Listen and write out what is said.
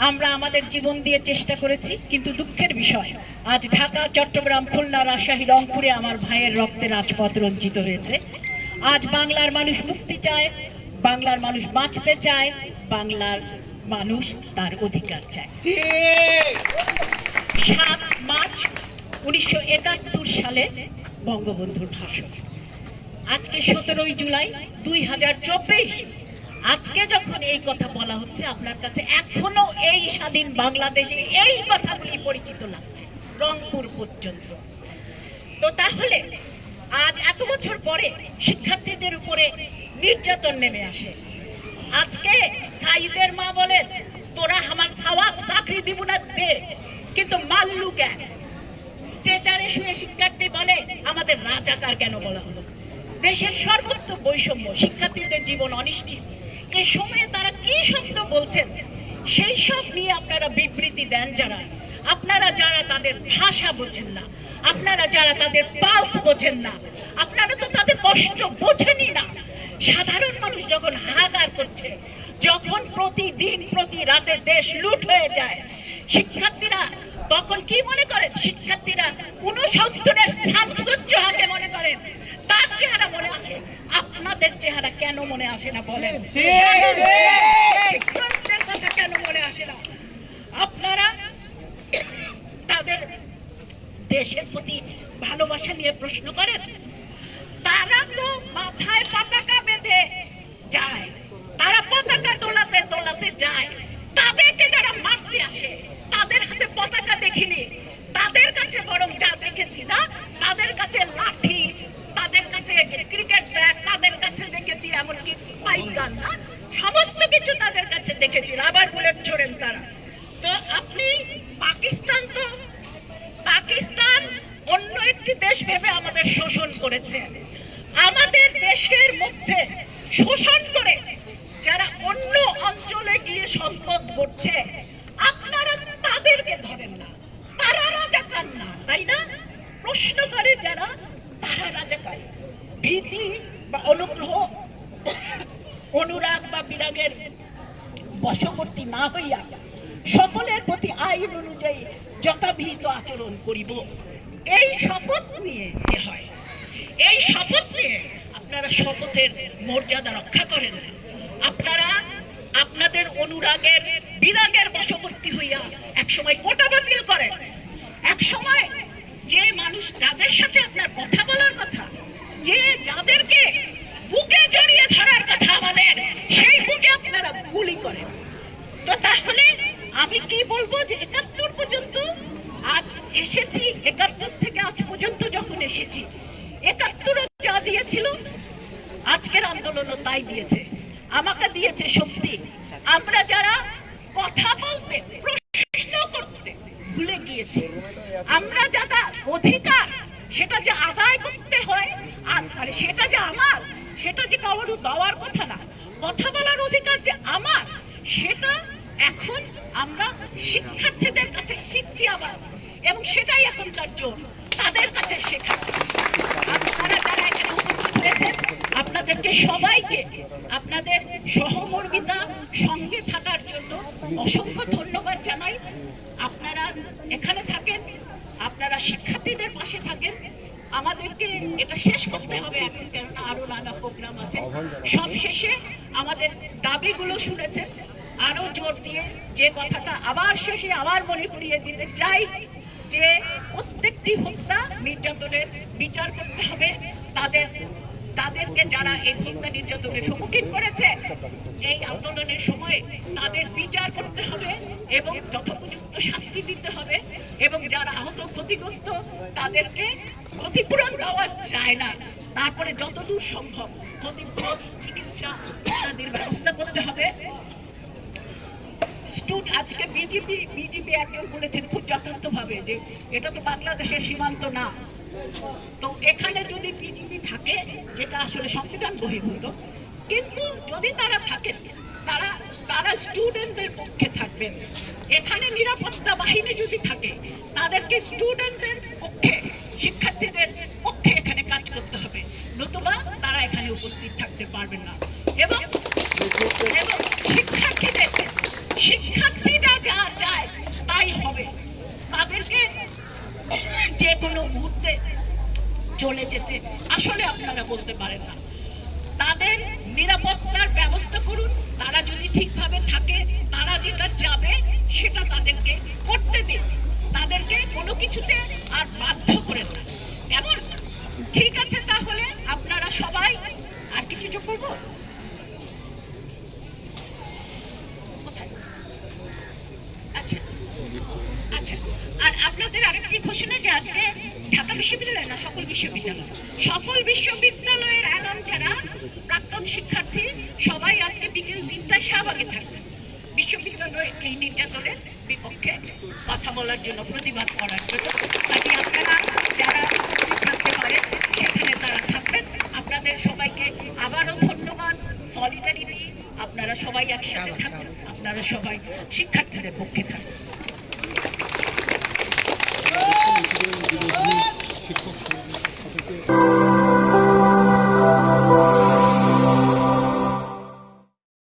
আমরা আমাদের জীবন দিয়ে চেষ্টা করেছি, কিন্তু দুঃখের বিষয় আজ ঢাকা, চট্টগ্রাম, খুলনা, রাজশাহী, রংপুরে আমার ভাইয়ের রক্তে রাজপথ রঞ্জিত হয়েছে। আজ বাংলার মানুষ মুক্তি চায়, বাংলার মানুষ বাঁচতে চায়, বাংলার মানুষ তার অধিকার চায়। 7 মার্চ 1971 সালে বঙ্গবন্ধুর ভাষণ। আজকে 17 জুলাই 2024। আজকে যখন এই কথা বলা হচ্ছে, আপনার কাছে এখনো এই স্বাধীন বাংলাদেশে এই কথাগুলি পরিচিত লাগছে, রংপুর পর্যন্ত। তো তাহলে আজ এত বছর পরে শিক্ষার্থীদের উপরে নির্যাতন নেমে আসে। আজকে সাইদের মা বলেন, তোরা আমার চাকরি দিব না দে, কিন্তু মাল্লু কেন? স্টেচারে শুয়ে শিক্ষার্থী বলে আমাদের রাজাকার কেন বলা হলো? দেশের সর্বত্র বৈষম্য, শিক্ষার্থীদের জীবন অনিশ্চিত। এই সময়ে তারা কি শব্দ বলছেন সেই সব নিয়ে আপনারা বিবৃতি দেন। আপনারা যারা তাদের ভাষা বোঝেন না, আপনারা যারা তাদের পালস বোঝেন না, আপনারা তো তাদের কষ্ট বোঝেনই না। সাধারণ মানুষ যখন হাহাকার করছে, যখন প্রতিদিন প্রতি রাতে দেশ লুট হয়ে যায়, শিক্ষার্থীরা তখন কি মনে করেন? শিক্ষার্থীরা 69-এর শামসুজ্জোহাকে মনে করেন, তার চেহারা মনে আসে। আপনাদের চেহারা কেন মনে আসে না বলেন? শিক্ষকদের কথা কেন মনে আসে না? আপনারা তাদের দেশের প্রতি ভালোবাসা নিয়ে প্রশ্ন করেন। তারা তো মাথায় পতাকা বেঁধে যায়, তারা পতাকা দোলাতে দোলাতে যায়। তাদেরকে যারা মারতে আসে তাদের হাতে পতাকা দেখিনি, তাদের কাছে বরং যা দেখেছি না, তাদের কাছে লাঠি, তাদের কাছে ক্রিকেট ব্যাট, তাদের কাছে দেখেছি এমনকি পাইগান, না সমস্ত কিছু তাদের কাছে দেখেছি। আবার বুলেট ছোড়েন তারা। তো আপনি পাকিস্তান অন্য একটি দেশ ভেবে আমাদের শোষণ করেছে। আমাদের দেশের মধ্যে শোষণ করে যারা অন্য অঞ্চলে গিয়ে সম্পদ করছে, আপনারা তাদেরকে ধরেন না, তারা রাজাকার না, তাই না? প্রশ্ন করে যারা, তারা রাজাকার। ভীতি বা অনুগ্রহ, অনুরাগ বা বিরাগের বশবর্তী না হইয়া সকলের প্রতি আইন অনুযায়ী যথাবিহিত আচরণ করিব, এই শপথ নিয়ে হয়। এই শপথ নিয়ে আপনারা শপথের মর্যাদা রক্ষা করেন। আপনারা আপনাদের অনুরাগের বিরাগের বশবর্তী হইয়া একসময় কোটা বাতিল করেন। একসময় যে মানুষ, যাদের সাথে আপনার কথা বলার কথা, যে যাদেরকে বুকে জড়িয়ে ধরার কথা আমাদের, সেই বুকে আপনারা গুলি করেন। তো তাহলে আমি কি বলবো, যে 71 পর্যন্ত আজ এসেছি, 71 থেকে আজ পর্যন্ত যখন এসেছি, 71 যা দিয়েছিল আজকের আন্দোলনও তাই দিয়েছে। আমাকে দিয়েছে শক্তি। আমরা যারা কথা বলতে, প্রশ্ন করতে ভুলে গিয়েছি, আমরা যারা অধিকার সেটা যে আদায় করতে হয়, আর সেটা যে আমার, সেটা যে কারো দেওয়ার কথা না, কথা বলার অধিকার যে আমার, সেটা এখন আমরা শিক্ষার্থীদের কাছে শিখছি আবার, এবং সেটাই এখনকার জোর তাদের কাছে শেখা। আপনারা যারা এখানে উপস্থিত হয়েছেন, আপনাদেরকে সবাইকে আপনাদের সহমর্মিতা, সঙ্গে থাকার জন্য অসংখ্য ধন্যবাদ জানাই। আপনারা এখানে থাকেন, আপনারা শিক্ষার্থীদের পাশে থাকেন। আমাদেরকে এটা শেষ করতে হবে এখন, কেননা আরো নানা প্রোগ্রাম আছে। সব শেষে আমাদের দাবিগুলো শুনেছেন, আরো জোর দিয়ে যে কথাটা আবার শেষে আবার মনে করিয়ে দিতে চাই, যে প্রত্যেকটি হত্যা, নির্যাতনের বিচার করতে হবে। তাদেরকে যারা এই হত্যা নির্যাতনের সম্মুখীন করেছে এই আন্দোলনের সময়, তাদের বিচার করতে হবে এবং যথোপযুক্ত শাস্তি দিতে হবে। এবং যারা আহত, ক্ষতিগ্রস্ত, তাদেরকে ক্ষতিপূরণ দেওয়া যায় না, তারপরে যতদূর সম্ভব ক্ষতিপূরণ, চিকিৎসা ইত্যাদির ব্যবস্থা করতে হবে। আজকে বিজেপি একজন বলেছেন খুব যথার্থভাবে, যে এটা তো বাংলাদেশের সীমান্ত না। তো এখানে যদি বিজেপি থাকে, যেটা আসলে সংবিধান বহির্ভূত, কিন্তু যদি তারা থাকেন, তারা স্টুডেন্টদের পক্ষে থাকবেন। এখানে নিরাপত্তা বাহিনী যদি থাকে, তাদেরকে স্টুডেন্টদের পক্ষে, শিক্ষার্থীদের পক্ষে এখানে কাজ করতে হবে, নতুবা তারা এখানে উপস্থিত থাকতে পারবেন না। এবং শিক্ষার্থীরা কোনো মুহূর্তে চলে যেতে আসলে আপনারা বলতে পারেন না। তাদের নিরাপত্তার ব্যবস্থা করুন, তারা যদি ঠিকভাবে থাকে, তারা যেটা যাবে সেটা তাদেরকে করতে দিন, তাদেরকে কোনো কিছুতে আর বাধ্য করেন না। এমন ঠিক আছে, তাহলে আপনারা সবাই, আর কিছু যোগ করবো? আচ্ছা আচ্ছা, আর আপনাদের আরেকটি ঘোষণা যে আজকে ঢাকা বিশ্ববিদ্যালয় না, সকল বিশ্ববিদ্যালয়ের অ্যালাম যারা প্রাক্তন শিক্ষার্থী সবাই আজকে বিকেল 3টায় শাহবাগে থাকবেন, বিশ্ববিদ্যালয়ের এই নির্যাতনের বিপক্ষে কথা বলার জন্য, প্রতিবাদ করার জন্য। তাই আপনারা যারা উপস্থিত থাকতে পারেন সেখানে তারা থাকবেন। আপনাদের সবাইকে আবারও ধন্যবাদ, সলিডারিটি। আপনারা সবাই একসাথে থাকুন, আপনারা সবাই শিক্ষার্থীদের পক্ষে থাকুন।